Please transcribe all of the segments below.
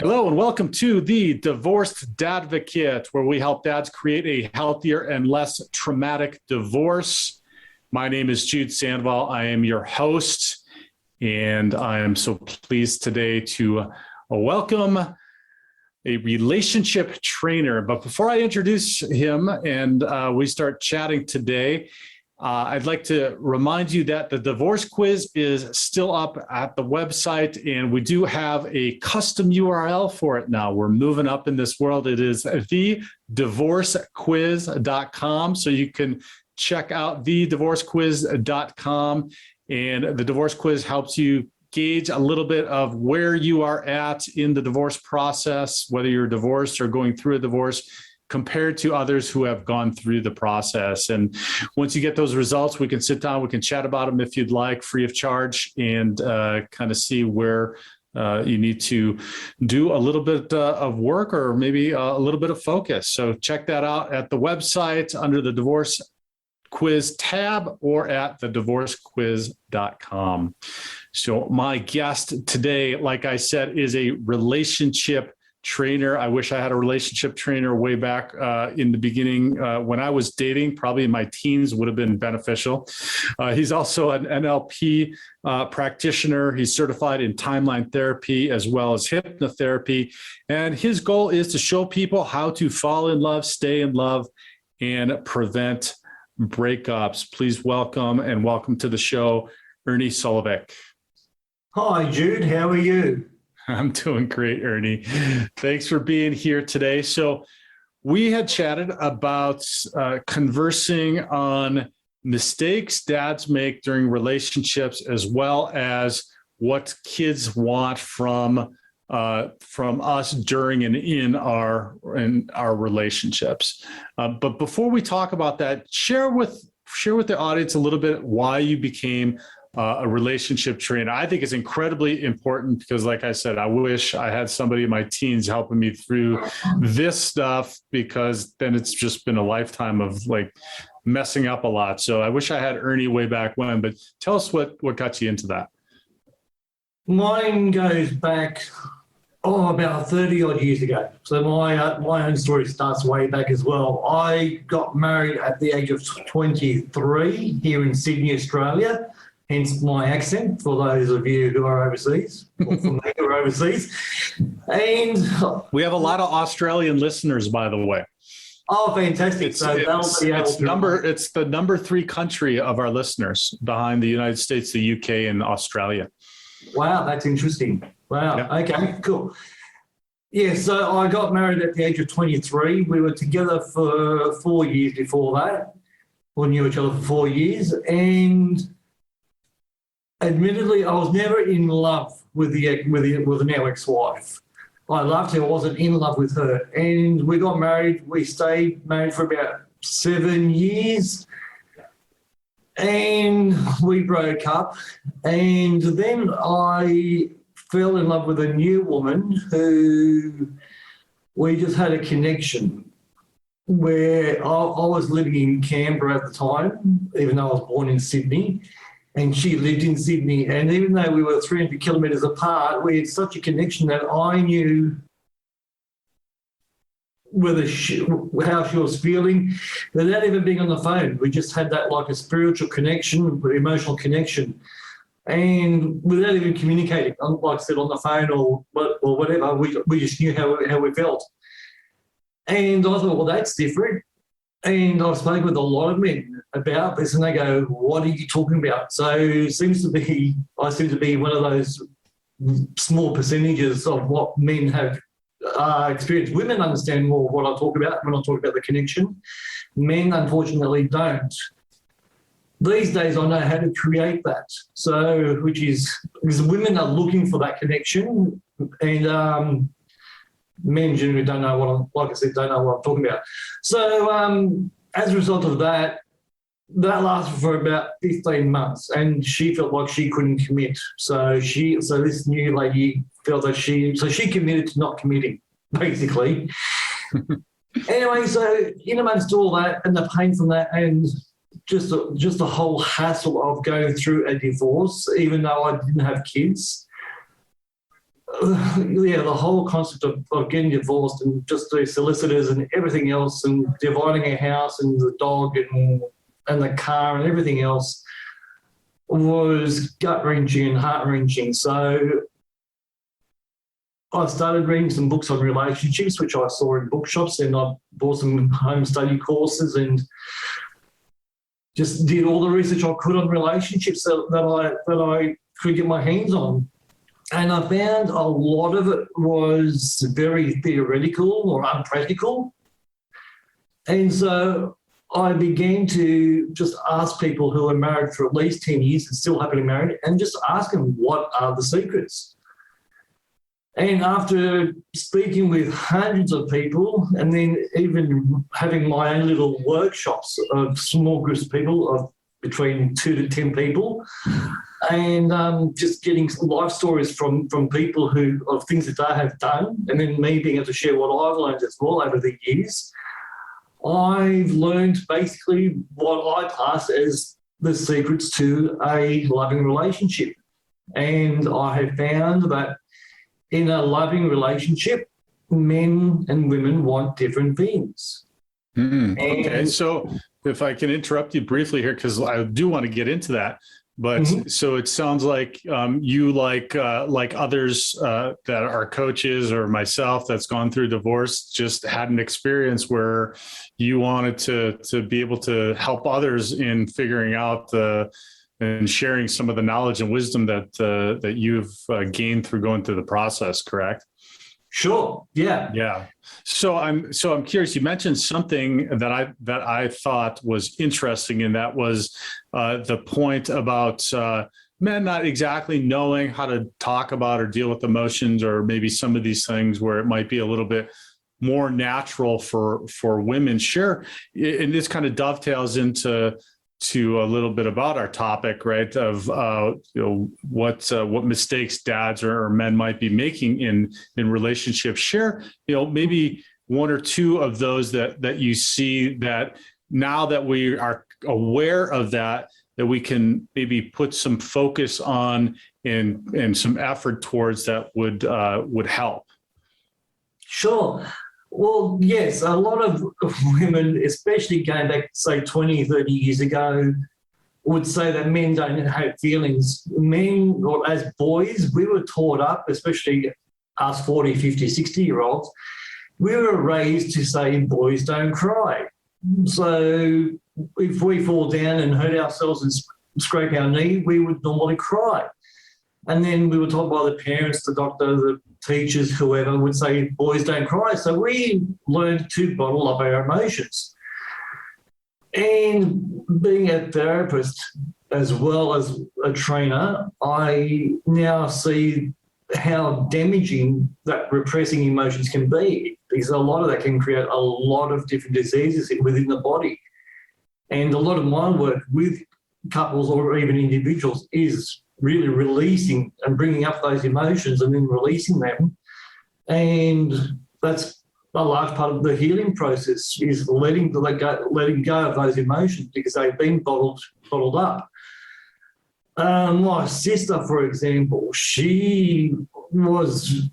Hello and welcome to the Divorced Dadvocate, where we help dads create a healthier and less traumatic divorce. My name is Jude Sandoval. I am your host, and I am so pleased today to welcome a relationship trainer. But before I introduce him and we start chatting today, I'd like to remind you that the divorce quiz is still up at the website, and we do have a custom URL for it now. We're moving up in this world. It is thedivorcequiz.com. So you can check out thedivorcequiz.com, and the divorce quiz helps you gauge a little bit of where you are at in the divorce process, whether you're divorced or going through a divorce, compared to others who have gone through the process. And once you get those results, we can sit down, we can chat about them if you'd like, free of charge, and kind of see where you need to do a little bit of work or maybe a little bit of focus. So check that out at the website under the Divorce Quiz tab or at thedivorcequiz.com. So my guest today, like I said, is a relationship trainer. I wish I had a relationship trainer way back in the beginning when I was dating, probably in my teens would have been beneficial. He's also an NLP practitioner. He's certified in timeline therapy as well as hypnotherapy. And his goal is to show people how to fall in love, stay in love, and prevent breakups. Please welcome to the show, Ernie Sulovic. Hi, Jude. How are you? I'm doing great, Ernie. Thanks for being here today. So we had chatted about conversing on mistakes dads make during relationships, as well as what kids want from us during and in our relationships. But before we talk about that, share with the audience a little bit why you became a relationship trainer. I think it's incredibly important because, like I said, I wish I had somebody in my teens helping me through this stuff, because then it's just been a lifetime of like messing up a lot. So I wish I had Ernie way back when, but tell us what got you into that. Mine goes back, about 30 odd years ago. So my own story starts way back as well. I got married at the age of 23 here in Sydney, Australia. Hence my accent, for those of you who are overseas, or for me who are overseas. And we have a lot of Australian listeners, by the way. Oh, fantastic. It's the number 3 country of our listeners, behind the United States, the UK, and Australia. Wow, that's interesting. Wow. Yeah. Okay, cool. Yeah, so I got married at the age of 23. We were together for 4 years before that. We knew each other for 4 years, and admittedly, I was never in love with the now ex-wife. I loved her, I wasn't in love with her. And we got married. We stayed married for about 7 years. And we broke up. And then I fell in love with a new woman who we just had a connection, where I was living in Canberra at the time, even though I was born in Sydney. And she lived in Sydney. And even though we were 300 kilometres apart, we had such a connection that I knew how she was feeling without even being on the phone. We just had that like a spiritual connection, emotional connection. And without even communicating, like I said, on the phone or whatever, we just knew how we felt. And I thought, well, that's different. And I've spoken with a lot of men about this, and they go, what are you talking about? So I seem to be one of those small percentages of what men have experienced. Women understand more what I talk about when I talk about the connection. Men, unfortunately, don't. These days, I know how to create that. So, which is, because women are looking for that connection, and men generally don't know what I'm talking about. So as a result of that lasted for about 15 months, and she felt like she couldn't commit. So this new lady felt that she committed to not committing, basically. Anyway, so in amongst all that and the pain from that, and just the whole hassle of going through a divorce, even though I didn't have kids, yeah, the whole concept of getting divorced and just the solicitors and everything else and dividing a house and the dog and the car and everything else was gut-wrenching and heart-wrenching. So I started reading some books on relationships, which I saw in bookshops, and I bought some home study courses and just did all the research I could on relationships that I could get my hands on. And I found a lot of it was very theoretical or unpractical. And so I began to just ask people who are married for at least 10 years and still happily married, and just ask them, what are the secrets? And after speaking with hundreds of people and then even having my own little workshops of small groups of people of between 2 to 10 people, and just getting life stories from people of things that they have done, and then me being able to share what I've learned as well over the years, I've learned basically what I class as the secrets to a loving relationship. And I have found that in a loving relationship, men and women want different things. Okay, so if I can interrupt you briefly here, because I do want to get into that. But so it sounds like you, like others that are coaches or myself that's gone through divorce, just had an experience where you wanted to be able to help others in figuring out and sharing some of the knowledge and wisdom that you've gained through going through the process, correct? Sure. Yeah. Yeah. So I'm curious. You mentioned something that I thought was interesting, and that was the point about men not exactly knowing how to talk about or deal with emotions, or maybe some of these things where it might be a little bit more natural for women. Sure. And this kind of dovetails into a little bit about our topic, right? Of what mistakes dads or men might be making in relationships. Share, maybe one or two of those that you see, that now that we are aware of that we can maybe put some focus on and some effort towards that would help. Sure. Well, yes, a lot of women, especially going back, say, 20, 30 years ago, would say that men don't have feelings. Men, or as boys, we were taught up, especially us 40, 50, 60-year-olds, we were raised to say boys don't cry. So if we fall down and hurt ourselves and scrape our knee, we would normally cry. And then we were taught by the parents, the doctor, the teachers, whoever, would say boys don't cry. So we learned to bottle up our emotions. And being a therapist as well as a trainer, I now see how damaging that repressing emotions can be, because a lot of that can create a lot of different diseases within the body. And a lot of my work with couples or even individuals is really releasing and bringing up those emotions and then releasing them. And that's a large part of the healing process, is letting go of those emotions, because they've been bottled up. My sister, for example, she was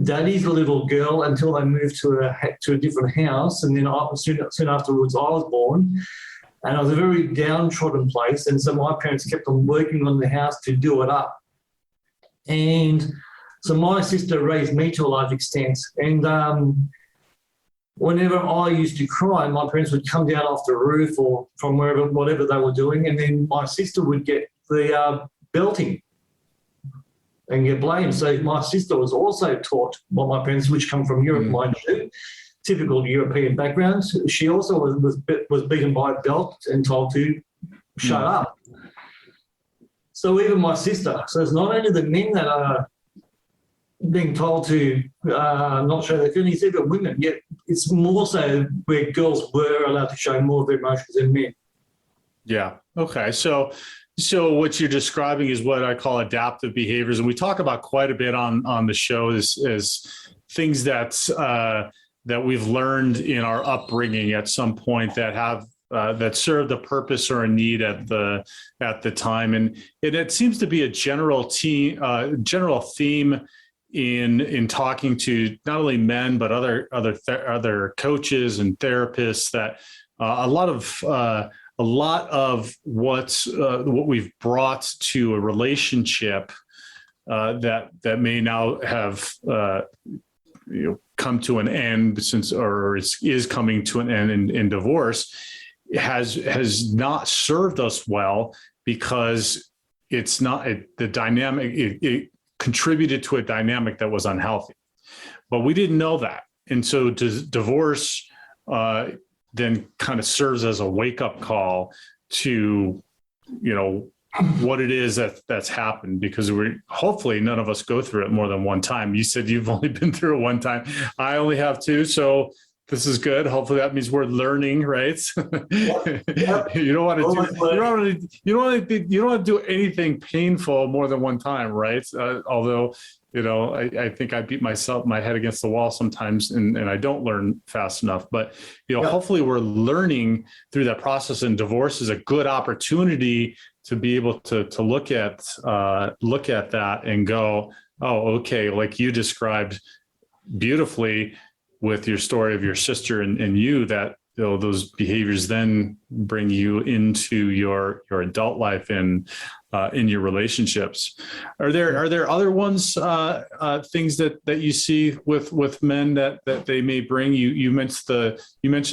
daddy's little girl until they moved to a different house, and then soon afterwards I was born. And it was a very downtrodden place. And so my parents kept on working on the house to do it up. And so my sister raised me to a large extent. And whenever I used to cry, my parents would come down off the roof or from whatever they were doing. And then my sister would get the belting and get blamed. So my sister was also taught by my parents, which come from Europe, mind you, typical European background. She also was beaten by a belt and told to shut up. So even my sister. So it's not only the men that are being told to not show their feelings, even women. Yet it's more so where girls were allowed to show more of their emotions than men. Yeah. Okay. So what you're describing is what I call adaptive behaviors, and we talk about quite a bit on the show is things that we've learned in our upbringing at some point that have that served a purpose or a need at the time, and it seems to be a general theme in talking to not only men but other coaches and therapists that a lot of what we've brought to a relationship that may now have come to an end is coming to an end in divorce has not served us well, because it's not the dynamic. It contributed to a dynamic that was unhealthy, but we didn't know that. And so divorce then kind of serves as a wake-up call to, what it is that's happened, because hopefully none of us go through it more than one time. You said you've only been through it one time. I only have two. So this is good. Hopefully that means we're learning, right? Yep. You don't want to do anything painful more than one time, right? Although, I think I beat my head against the wall sometimes, and I don't learn fast enough. But hopefully we're learning through that process, and divorce is a good opportunity to be able to look at that and go, oh, okay, like you described beautifully with your story of your sister and you, that those behaviors then bring you into your adult life and in your relationships. Are there other ones, things that you see with men that they may bring? You mentioned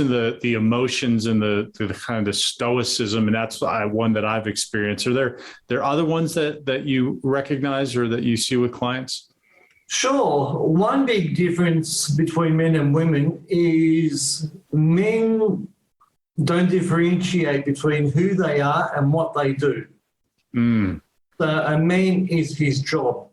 the emotions and the kind of the stoicism, and that's one that I've experienced. Are there other ones that you recognize or that you see with clients? Sure. One big difference between men and women is men don't differentiate between who they are and what they do. So a man is his job.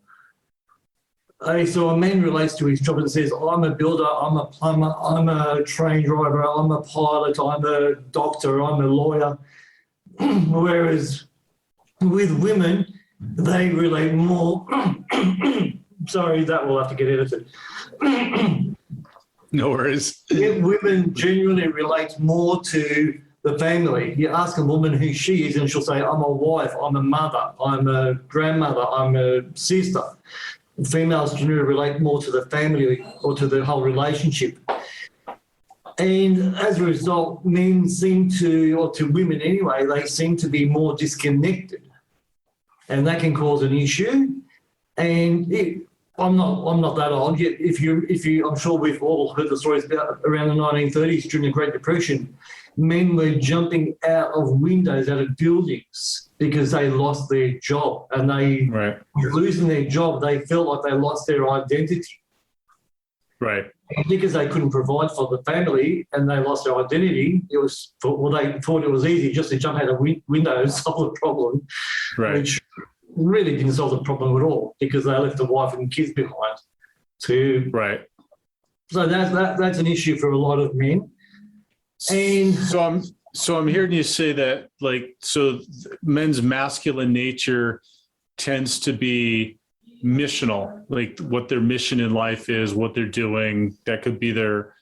So a man relates to his job and says, I'm a builder, I'm a plumber, I'm a train driver, I'm a pilot, I'm a doctor, I'm a lawyer. Whereas with women, they relate more... Sorry, that will have to get edited. No worries. Women generally relate more to the family. You ask a woman who she is, and she'll say, I'm a wife, I'm a mother, I'm a grandmother, I'm a sister. Females generally relate more to the family or to the whole relationship. And as a result, men seem to, or to women anyway, they seem to be more disconnected. And that can cause an issue. And I'm not that old yet. If you, I'm sure we've all heard the stories about around the 1930s during the Great Depression. Men were jumping out of windows out of buildings because they lost their job, and losing their job, they felt like they lost their identity. Right. And because they couldn't provide for the family and they lost their identity, they thought it was easy just to jump out of window and solve the problem, which really didn't solve the problem at all, because they left the wife and kids behind. So that's an issue for a lot of men. And so I'm hearing you say that, men's masculine nature tends to be missional, like what their mission in life is, what they're doing. That could be their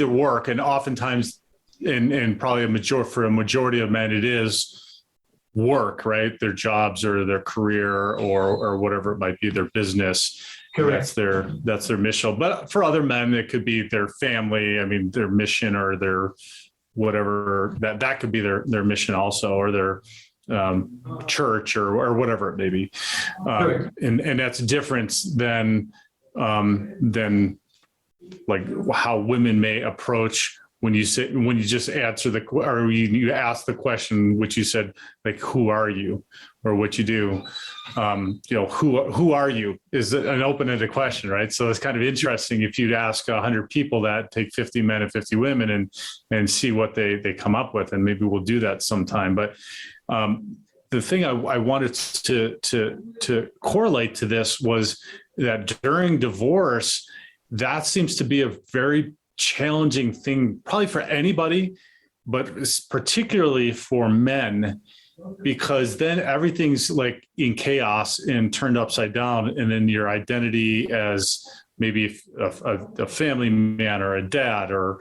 work, and oftentimes, and probably for a majority of men, it is work, right? Their jobs or their career or whatever it might be, their business. Correct. That's their mission. But for other men, it could be their family. I mean, their mission or their whatever, that could be their mission also, or their church or whatever it may be. And that's different than like how women may approach when you just answer you ask the question, which you said, like, who are you, or what you do, who are you is an open-ended question, right? So it's kind of interesting if you'd ask 100 people that, take 50 men and 50 women and see what they come up with. And maybe we'll do that sometime. But the thing I wanted to correlate to this was that during divorce, that seems to be a very challenging thing, probably for anybody, but particularly for men, because then everything's like in chaos and turned upside down. And then your identity as maybe a family man or a dad or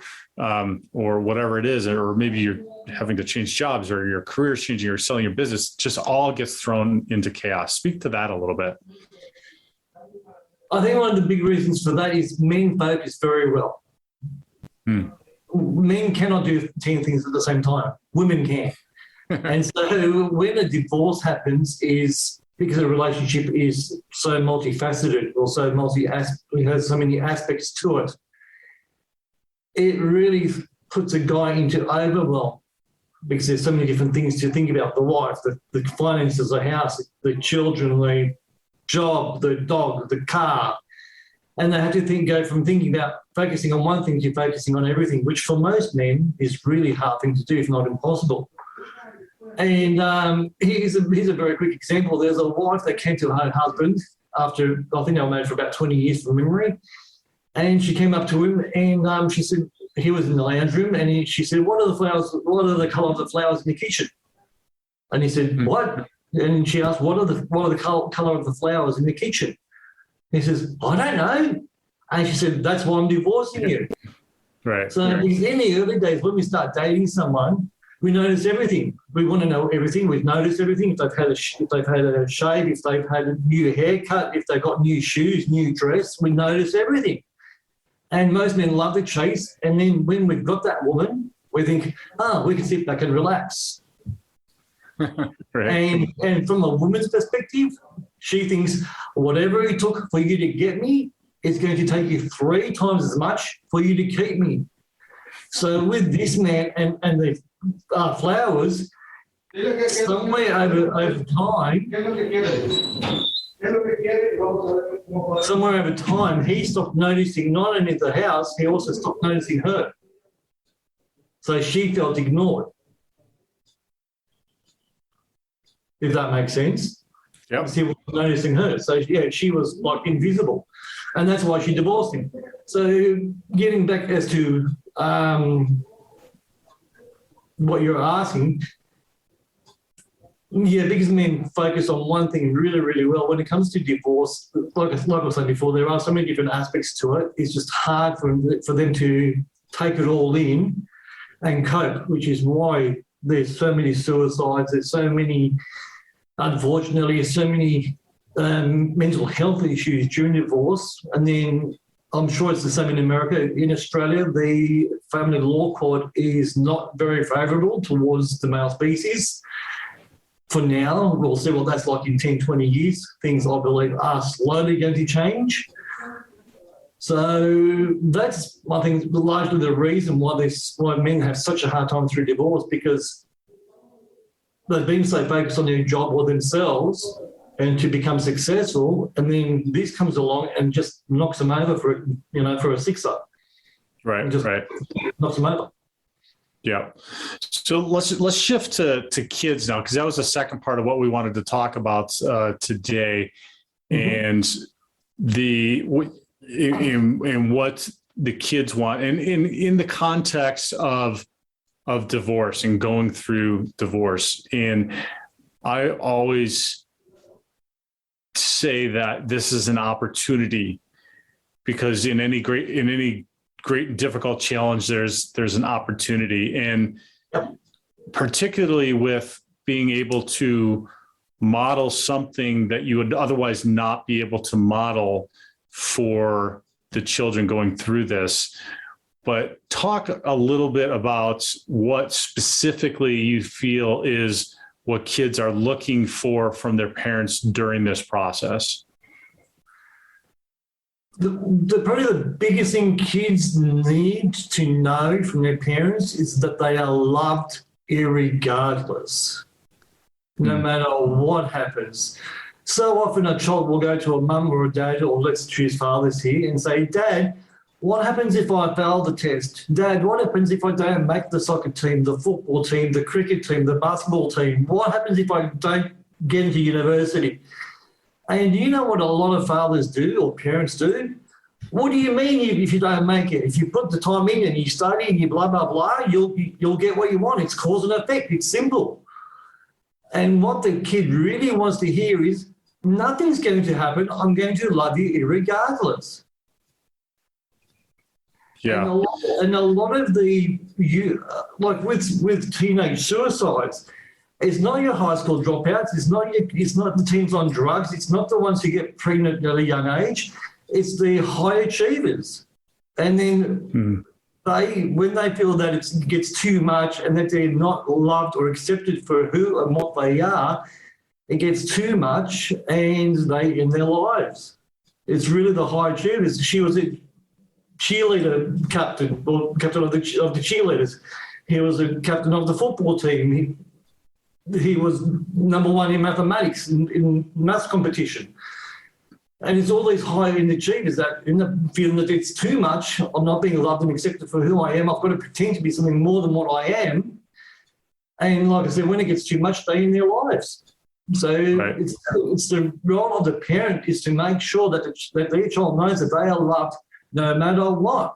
whatever it is, or maybe you're having to change jobs or your career's changing or selling your business, just all gets thrown into chaos. Speak to that a little bit. I think one of the big reasons for that is men focus very well. Men cannot do 10 things at the same time. Women can. And so when a divorce happens is because a relationship is so multifaceted or so it has so many aspects to it, it really puts a guy into overwhelm because there's so many different things to think about: the wife, the finances, the house, the children, the job, the dog, the car. And they have to go from thinking about focusing on one thing to focusing on everything, which for most men is really hard thing to do, if not impossible. And here's a very quick example. There's a wife that came to her husband after, I think they were married for about 20 years from memory. And she came up to him and she said, he was in the lounge room, and she said, what are the flowers, what are the colour of the flowers in the kitchen? And he said, what? And she asked, what are the colour of the flowers in the kitchen? He says, I don't know. And she said, that's why I'm divorcing you. Right. So in the early days, when we start dating someone, we notice everything. We want to know everything. We notice everything. If they've had a shave, if they've had a new haircut, if they've got new shoes, new dress, we notice everything. And most men love the chase. And then when we've got that woman, we think, we can sit back and relax. Right. And from a woman's perspective, she thinks whatever it took for you to get me, it's going to take you 3 times as much for you to keep me. So with this man and the flowers, somewhere over time, he stopped noticing not only the house, he also stopped noticing her. So she felt ignored. If that makes sense. Yep. He wasn't noticing her. So, yeah, she was like invisible. And that's why she divorced him. So getting back as to what you're asking, because men focus on one thing really, really well. When it comes to divorce, like I was saying before, there are so many different aspects to it. It's just hard for them to take it all in and cope, which is why there's so many suicides, there's so many, unfortunately, so many mental health issues during divorce. And then I'm sure it's the same in America. In Australia, the family law court is not very favourable towards the male species. For now, we'll see what that's like in 10, 20 years. Things, I believe, are slowly going to change. So that's, I think, largely the reason why men have such a hard time through divorce, because they've been so focused on their job or themselves and to become successful, and then this comes along and just knocks them over for a sixer. Right, right. Knocks them over. Yeah. So let's shift to kids now, because that was the second part of what we wanted to talk about today, and in what the kids want, and in the context of divorce and going through divorce. And I always say that this is an opportunity, because in any great and difficult challenge, there's an opportunity. And particularly with being able to model something that you would otherwise not be able to model for the children going through this. But talk a little bit about what specifically you feel is what kids are looking for from their parents during this process. Probably the biggest thing kids need to know from their parents is that they are loved irregardless, no matter what happens. So often a child will go to a mum or a dad, or let's choose fathers here, and say, Dad, what happens if I fail the test? Dad, what happens if I don't make the soccer team, the football team, the cricket team, the basketball team? What happens if I don't get into university? And you know what a lot of fathers do, or parents do? What do you mean if you don't make it? If you put the time in and you study and you blah, blah, blah, you'll get what you want. It's cause and effect. It's simple. And what the kid really wants to hear is, nothing's going to happen. I'm going to love you irregardless. Yeah. And a lot of like with teenage suicides, It's not your high school dropouts. It's not the teens on drugs. It's not the ones who get pregnant at a young age. It's the high achievers. And then when they feel that it gets too much and that they're not loved or accepted for who and what they are, it gets too much and they end their lives. It's really the high achievers. She was a cheerleader captain, or captain of the cheerleaders. He was a captain of the football team. He was number one in mathematics, in maths competition. And it's all these high-end achievers that end up feeling that it's too much. I'm not being loved and accepted for who I am. I've got to pretend to be something more than what I am. And like I said, when it gets too much, they end their lives. So it's the role of the parent is to make sure that their child knows that they are loved no matter what.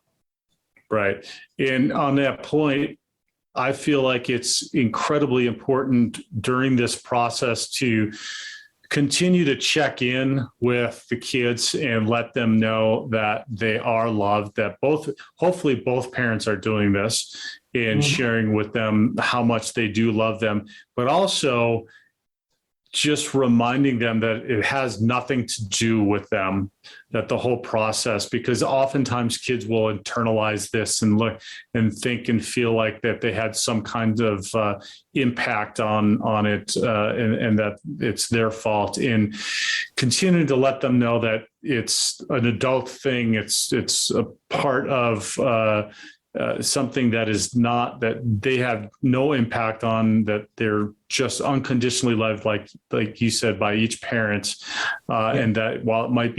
Right. And on that point, I feel like it's incredibly important during this process to continue to check in with the kids and let them know that they are loved, that hopefully both parents are doing this and sharing with them how much they do love them, but also just reminding them that it has nothing to do with them, that the whole process, because oftentimes kids will internalize this and look and think and feel like that they had some kind of impact on it and that it's their fault, and continuing to let them know that it's an adult thing. It's a part of something that is not, that they have no impact on, that they're just unconditionally loved, like you said, by each parent, and that while it might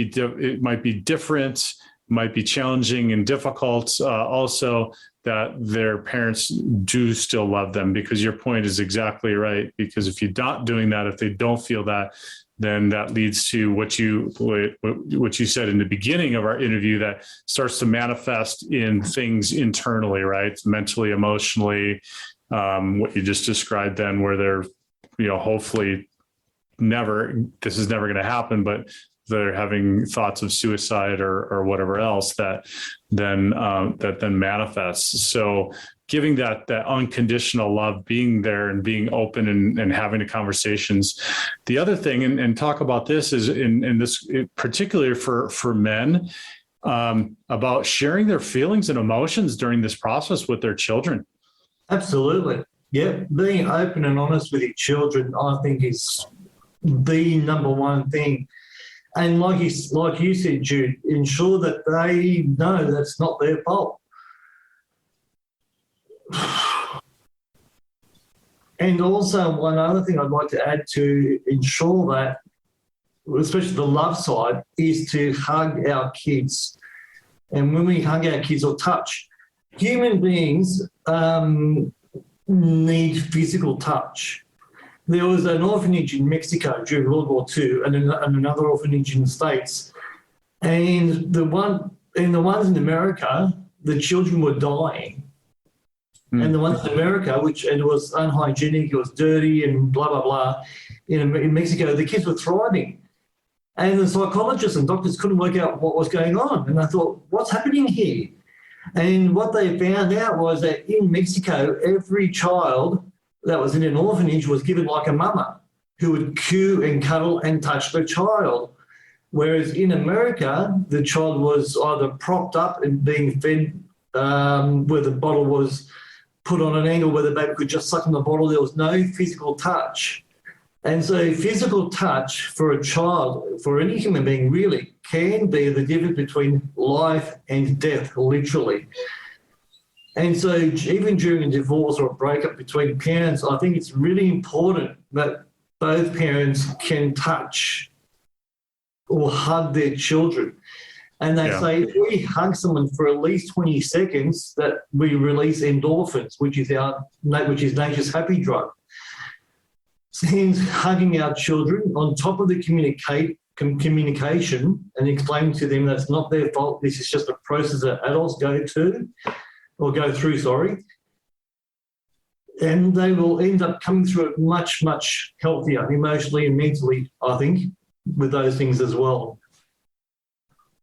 be different, might be challenging and difficult, also that their parents do still love them, because your point is exactly right. Because if you're not doing that, if they don't feel that, then that leads to what you said in the beginning of our interview, that starts to manifest in things internally, right? Mentally, emotionally, what you just described then, where they're, hopefully this is never going to happen, but they're having thoughts of suicide or whatever else that then manifests. So giving that unconditional love, being there and being open and having the conversations. The other thing, and talk about this, is in this particularly for men, about sharing their feelings and emotions during this process with their children. Absolutely. Yeah. Being open and honest with your children, I think, is the number one thing. And like you said, Jude, ensure that they know that's not their fault. And also, one other thing I'd like to add to ensure that, especially the love side, is to hug our kids. And when we hug our kids or touch, human beings need physical touch. There was an orphanage in Mexico during World War II and another orphanage in the States. And the ones in America, the children were dying. And the ones in America, it was unhygienic, it was dirty and blah, blah, blah, in Mexico, the kids were thriving. And the psychologists and doctors couldn't work out what was going on. And I thought, what's happening here? And what they found out was that in Mexico, every child that was in an orphanage was given like a mama who would coo and cuddle and touch the child. Whereas in America, the child was either propped up and being fed where the bottle was put on an angle where the baby could just suck on the bottle. There was no physical touch. And so physical touch for a child, for any human being really, can be the difference between life and death, literally. And so even during a divorce or a breakup between parents, I think it's really important that both parents can touch or hug their children. And they say if we hug someone for at least 20 seconds, that we release endorphins, which is nature's happy drug. Hence, hugging our children on top of the communication and explaining to them that's not their fault. This is just a process that adults go through. And they will end up coming through it much, much healthier emotionally and mentally, I think, with those things as well.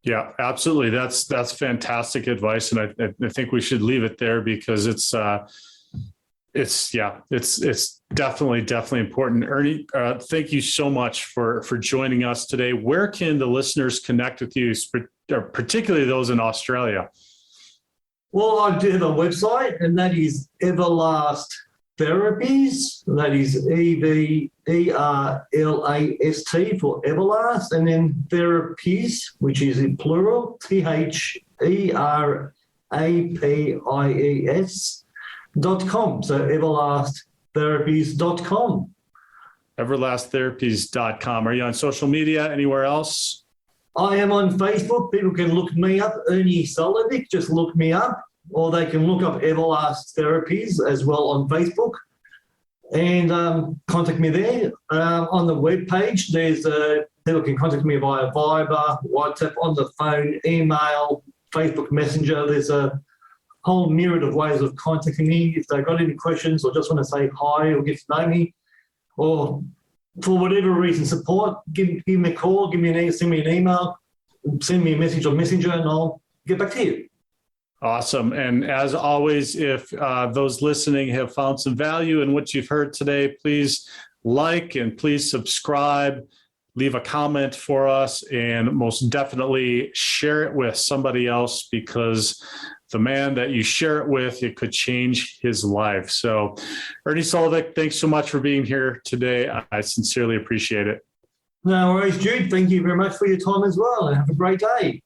Yeah, absolutely. That's fantastic advice. And I think we should leave it there, because it's It's definitely important. Ernie, thank you so much for joining us today. Where can the listeners connect with you, particularly those in Australia? Well, I do have a website, and that is Everlast Therapies. That is EVERLAST for Everlast, and then Therapies, which is in plural, THERAPIES.com. So everlasttherapies.com. Everlasttherapies.com. Are you on social media anywhere else? I am on Facebook. People can look me up, Ernie Sulovic, just look me up, or they can look up Everlast Therapies as well on Facebook and contact me there. On the webpage, people can contact me via Viber, WhatsApp, on the phone, email, Facebook Messenger. There's a whole myriad of ways of contacting me. If they've got any questions or just want to say hi or get to know me, or for whatever reason, support, give me a call, send me an email, send me a message on Messenger, and I'll get back to you. Awesome. And as always, if those listening have found some value in what you've heard today, please like and please subscribe, leave a comment for us, and most definitely share it with somebody else, because the man that you share it with, it could change his life. So Ernie Sulovic, thanks so much for being here today. I sincerely appreciate it. No worries, Jude. Thank you very much for your time as well, and have a great day.